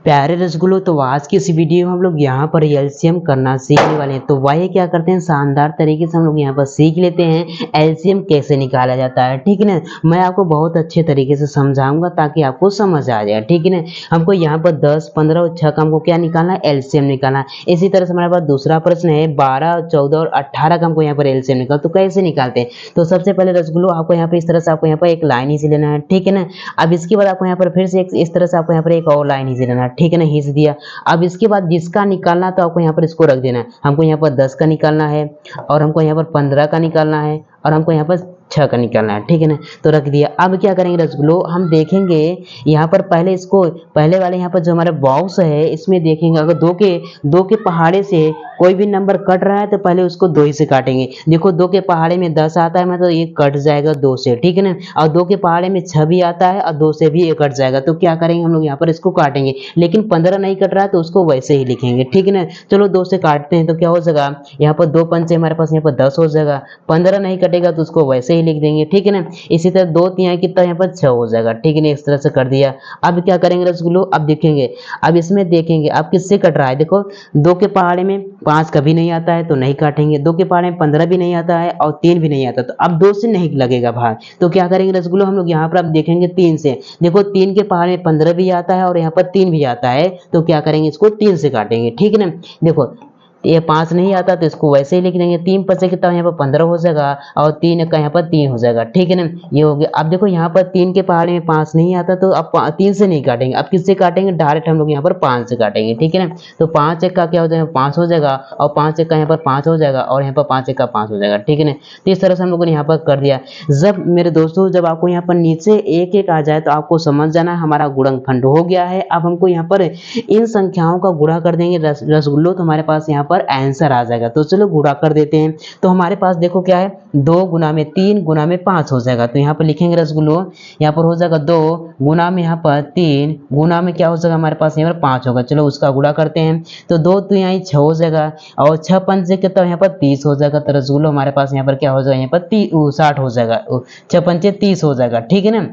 प्यारे रसगुल्लो, तो आज की इस वीडियो में हम लोग यहाँ पर एलसीएम करना सीखने वाले हैं। तो वही क्या करते हैं, शानदार तरीके से हम लोग यहाँ पर सीख लेते हैं एलसीएम कैसे निकाला जाता है। ठीक है ना, मैं आपको बहुत अच्छे तरीके से समझाऊंगा ताकि आपको समझ आ जाए। ठीक है ना, हमको यहाँ पर 10, 15 और 6 का हमको क्या निकालना है, एलसीएम निकालना है। इसी तरह से हमारे पास दूसरा प्रश्न है 12, 14 और 18 का हमको यहाँ पर एलसीएम निकाल, तो कैसे निकालते हैं। तो सबसे पहले रसगुल्लो आपको यहाँ पे इस तरह से आपको यहाँ पर एक लाइन ही से लेना है। ठीक है ना, अब इसके बाद आपको यहाँ पर फिर से इस तरह से आपको यहाँ पर एक और लाइन ही से लेना है। ठीक है ना, खींच दिया। अब इसके बाद जिसका निकालना तो आपको यहाँ पर इसको रख देना है। हमको यहाँ पर 10 का निकालना है और हमको यहाँ पर 15 का निकालना है और हमको यहाँ पर 6 का निकालना है। ठीक है ना, तो रख दिया। अब क्या करेंगे रसगुल्लो, हम देखेंगे यहाँ पर पहले इसको पहले वाले यहाँ पर जो हमारा बॉक्स है इसमें देखेंगे अगर दो के पहाड़े से कोई भी नंबर कट रहा है तो पहले उसको 2 ही से काटेंगे। देखो 2 के पहाड़े में 10 आता है मतलब ये कट जाएगा 2 से। ठीक है ना, और 2 के पहाड़े में 6 भी आता है और 2 से भी ये कट जाएगा। तो क्या करेंगे हम लोग यहाँ पर इसको काटेंगे, लेकिन 15 नहीं कट रहा है तो उसको वैसे ही लिखेंगे। ठीक है ना, चलो 2 से काटते हैं तो क्या हो जाएगा, यहाँ पर 2 पंचे हमारे पास यहाँ पर 10 हो जाएगा। 15 नहीं कटेगा तो उसको वैसे ही लिख देंगे। ठीक है ना, इसी तरह 2 3 कितना यहाँ पर 6 हो जाएगा। ठीक है ना, इस तरह से कर दिया। अब क्या करेंगे रसगुल्लो, अब देखेंगे, अब इसमें देखेंगे अब किससे कट रहा है। देखो 2 के पहाड़े में 5 कभी नहीं आता है तो नहीं काटेंगे, 2 के पहाड़े में 15 भी नहीं आता है और 3 भी नहीं आता, तो अब 2 से नहीं लगेगा भाग। तो क्या करेंगे रसगुल्लो, हम लोग यहाँ पर अब देखेंगे 3 से। देखो 3 के पहाड़े में 15 भी आता है और यहाँ पर 3 भी आता है, तो क्या करेंगे इसको 3 से काटेंगे। ठीक है ना, देखो ये 5 नहीं आता तो इसको वैसे ही लिख देंगे। 3 पचे कितना यहाँ पर 15 हो जाएगा और 3 का यहाँ पर 3 हो जाएगा। ठीक है ना, ये हो गया। अब देखो यहाँ पर 3 के पहाड़े में 5 नहीं आता तो अब 3 से नहीं काटेंगे, अब किससे काटेंगे, डायरेक्ट हम लोग यहाँ पर 5 से काटेंगे। ठीक है ना, तो 5 एक का क्या हो जाएगा 5 हो जाएगा और 5 एक का यहाँ पर 5 हो जाएगा और यहाँ पर 5 एक का 5 हो जाएगा। ठीक है ना, तो इस तरह से हम लोगों ने यहाँ पर कर दिया। जब मेरे दोस्तों जब आपको यहाँ पर नीचे एक एक आ जाए तो आपको समझ जाना हमारा गुणनखंड हो गया है। अब हमको यहाँ पर इन संख्याओं का गुणा कर देंगे रसगुल्लो, तो हमारे पास यहाँ पर आंसर आ जाएगा। तो चलो गुणा कर देते हैं। तो हमारे पास देखो क्या है, 2 गुना में 3 गुना में 5 हो जाएगा। तो यहाँ पर लिखेंगे रसगुल्लो, यहाँ पर हो जाएगा 2 गुना में यहाँ पर 3 गुना में क्या हो जाएगा हमारे पास यहाँ पर 5 होगा। चलो उसका गुणा करते हैं। तो 2 तो यहाँ 6 हो जाएगा और 6 पंचे कितना यहाँ पर 30 हो जाएगा। तो रसगुल्लो हमारे पास यहाँ पर क्या हो जाएगा, यहाँ पर 60 हो जाएगा, 6 पंचे 30 हो जाएगा। ठीक है ना,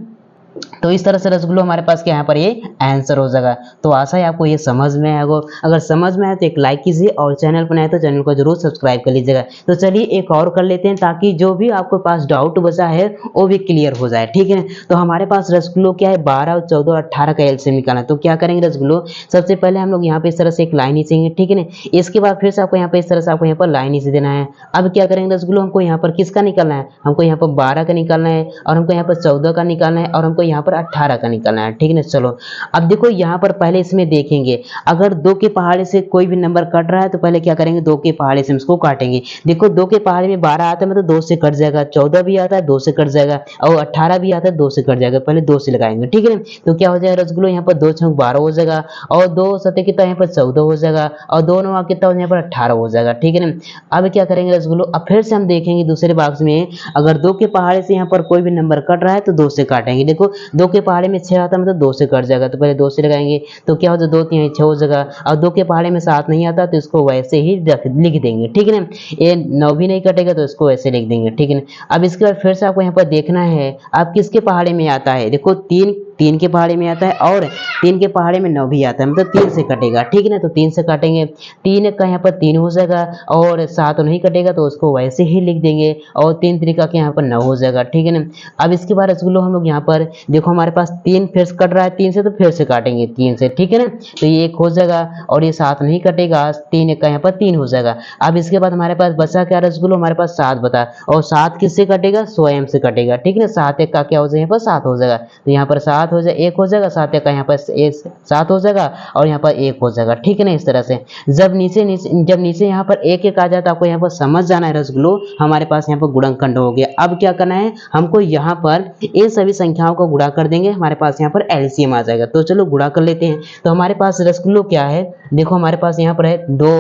तो इस तरह से रसगुल्लो हमारे पास क्या यहाँ पर ये आंसर हो जाएगा। तो आशा है आपको ये समझ में आएगा। अगर समझ में आए तो एक लाइक कीजिए और चैनल पर नए तो चैनल को जरूर सब्सक्राइब कर लीजिएगा। तो चलिए एक और कर लेते हैं ताकि जो भी आपके पास डाउट बचा है वो भी क्लियर हो जाए। ठीक है, तो हमारे पास रसगुल्लो क्या है 12, 14 और 18 का एलसीएम निकालना है। तो क्या करेंगे रसगुल्लो, सबसे पहले हम लोग यहाँ पे इस तरह से एक लाइन ही चाहिए। ठीक है ना, इसके बाद फिर से आपको यहाँ पे इस तरह से आपको यहाँ पर लाइन ही से देना है। अब क्या करेंगे रसगुल्लो, हमको यहाँ पर किसका निकालना है, हमको यहाँ पर 12 का निकालना है और हमको यहाँ पर 14 का निकालना है और हमको यहाँ पर 18 का निकालना है। ठीक है ना, चलो अब देखो यहाँ पर पहले इसमें देखेंगे अगर 2 के पहाड़े से कोई भी नंबर कट रहा है तो पहले क्या करेंगे 2 के पहाड़े से इसको काटेंगे। देखो 2 के पहाड़े में 12 आता है मतलब 2 से कट जाएगा, 14 भी आता है 2 से कट जाएगा और 18 भी आता है 2 से कट जाएगा, पहले 2 से लगाएंगे। ठीक है ना, तो क्या हो जाएगा रसगुल्लो, यहाँ पर 2 छंग 12 हो जाएगा और 2 सते कितना यहाँ पर 14 हो जाएगा और 2 9 कितना हो यहाँ पर 18 हो जाएगा। ठीक है ना, अब क्या करेंगे रसगुल्लो, अब फिर से हम देखेंगे दूसरे बॉक्स में अगर 2 के पहाड़े से यहाँ पर कोई भी नंबर कट रहा है तो 2 से काटेंगे। देखो 2 के पहाड़े में 6 आता है मतलब 2 से कट जाएगा, तो पहले 2 से लगाएंगे। तो क्या हो जाएगा 2 3 6 हो जाएगा और 2 के पहाड़े में 7 नहीं आता तो इसको वैसे ही लिख देंगे। ठीक है ना, ये 9 भी नहीं कटेगा तो इसको वैसे लिख देंगे। ठीक है ना, अब इसके बाद फिर से आपको यहाँ पर देखना है आप किसके पहाड़े में आता है। देखो 3 के पहाड़े में आता है और 3 के पहाड़े में 9 भी आता है मतलब 3 से कटेगा। ठीक है ना, तो 3 से काटेंगे। 3 का यहाँ पर 3 हो जाएगा और 7 नहीं कटेगा तो उसको वैसे ही लिख देंगे और 3 तरीका के यहाँ पर 9 हो जाएगा। ठीक है ना, अब इसके बाद रसगुल्लो हम लोग यहाँ पर देखो हमारे पास 3 फिर से कट रहा है 3 से, तो फिर से काटेंगे 3 से। ठीक है ना, तो ये 1 हो जाएगा और ये 7 नहीं कटेगा, 3 का यहाँ पर 3 हो जाएगा। अब इसके बाद हमारे पास बचा क्या रसगुल्लो, हमारे पास 7 बता और 7 किससे कटेगा, स्वयं से कटेगा। ठीक है ना, 7 1 का क्या हो जाएगा यहाँ पर 7 हो जाएगा, तो यहाँ पर 7 हो जाएगा 1 हो जाएगा, 7 1 का यहाँ पर 7 हो जाएगा और यहाँ पर 1 हो जाएगा। ठीक है ना, इस तरह से जब नीचे यहाँ पर 1 1 आ जाए तो आपको यहाँ पर समझ जाना है रसगुल्लो हमारे पास यहाँ पर गुणनखंड हो गया। अब क्या करना है, हमको यहाँ पर इन सभी संख्याओं को गुणा कर देंगे, हमारे पास यहाँ पर एलसीएम आ जाएगा। तो चलो गुणा कर लेते हैं। तो हमारे पास रसगुल्लो क्या है, देखो हमारे पास यहाँ पर है 2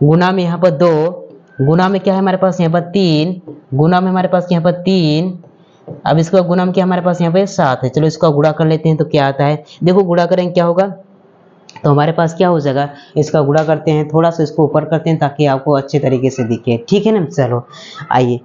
गुना में यहाँ पर 2 गुना में क्या है हमारे पास यहाँ पर 3 गुना में हमारे पास यहाँ पर 3। अब इसका गुणा में क्या हमारे पास यहाँ पे 7 है। चलो इसका गुणा कर लेते हैं तो क्या आता है, देखो गुणा करेंगे क्या होगा, तो हमारे पास क्या हो जाएगा, इसका गुणा करते हैं, थोड़ा सा इसको ऊपर करते हैं ताकि आपको अच्छे तरीके से दिखे। ठीक है ना, चलो आइए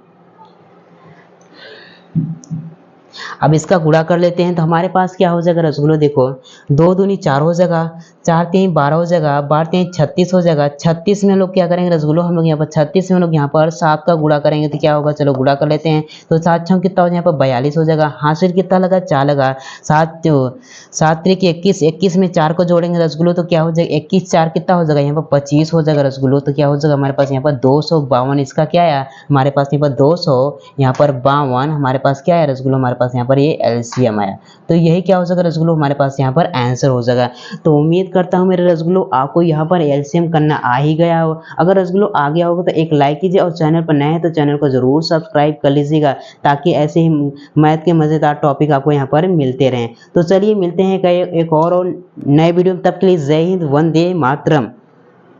अब इसका गुणा कर लेते हैं। तो हमारे पास क्या हो जाएगा रसगुल्लो, देखो 2 दूनी 4 हो जाएगा, 4 3 12 हो जाएगा, 12 3 36 हो जाएगा। 36 में हम लोग क्या करेंगे रसगुल्लो, हम लोग यहाँ पर 36 में हम लोग यहाँ पर 7 का गुणा करेंगे तो क्या होगा, चलो गुणा कर लेते हैं। तो 7 छम कितना हो जाए यहाँ पर 42 हो जाएगा। हासिल कितना लगा, 4 लगा। 7 त्रिक 21, 21 में 4 को जोड़ेंगे रसगुल्लो तो क्या हो जाएगा, 21 4 कितना हो जाएगा, यहाँ पर 25 हो जाएगा रसगुल्लो। तो क्या हो जाएगा हमारे पास यहाँ पर 252, इसका क्या आया हमारे पास यहाँ पर 200, यहाँ पर 52 हमारे पास क्या है रसगुल्लो, हमारे पास यहाँ पर ये एलसीएम आया। तो यही क्या हो जाएगा रसगुल्लो, हमारे पास यहाँ पर आंसर हो जाएगा। तो उम्मीद करता हूँ मेरे रसगुल्लो आपको यहाँ पर एलसीएम करना आ ही गया हो। अगर रसगुल्लो आ गया होगा तो एक लाइक कीजिए, और चैनल पर नए हैं तो चैनल को जरूर सब्सक्राइब कर लीजिएगा, ताकि ऐसे ही मैथ के मजेदार टॉपिक आपको यहाँ पर मिलते रहें। तो चलिए मिलते हैं एक और नए वीडियो में, तब के लिए जय हिंद, वंदे मातरम।